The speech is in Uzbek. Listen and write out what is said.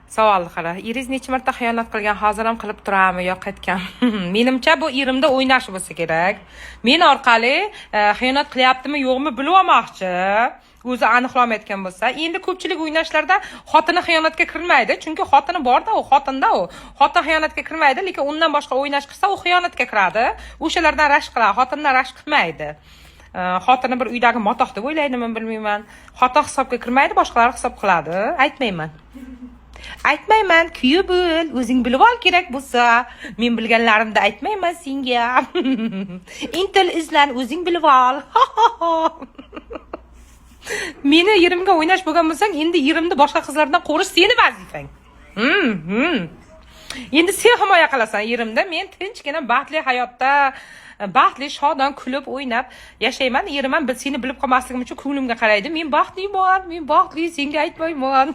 Savolni qara. Eriz necha marta xiyonat qilgan, hozir ham qilib turami yo qaytgan? Menimcha bu erimda o'ynash bo'lsa kerak. Men orqali xiyonat qilyaptimi, yo'qmi bilib olmoqchi. O'zi aniqlamayotgan bo'lsa, endi ko'pchilik o'ynashlarda xotini xiyonatga kirmaydi, chunki xotini borda, u xotinda u. Xotin xiyonatga kirmaydi, lekin undan boshqa o'ynash qilsa, u xiyonatga kiradi. O'shalardan rashk qiladi, xotindan rashk qilmaydi. Xotini bir uydagi motoq deb o'ylaydimi, bilmayman. Xotin hisobga kirmaydi, boshqalar hisob qiladi. Aytmayman, kuyib bo'l, o'zing bilib ol kerak bo'lsa. Men bilganlarimni aytmayman senga. Intil izlan, o'zing bilib ol. Meni yerimga o'ynash bo'lgan bo'lsang, endi yerimni boshqa qizlardan qo'rish seni vazifang. Endi sen himoya qilasan yerimda. Men tinchgina baxtli hayotda, baxtli, shodon kulib, o'ynab yashayman. Yerim ham seni bilib qolmasligim uchun ko'nglimga qaraydi. Men baxtliman, men baxtli, senga aytmayman.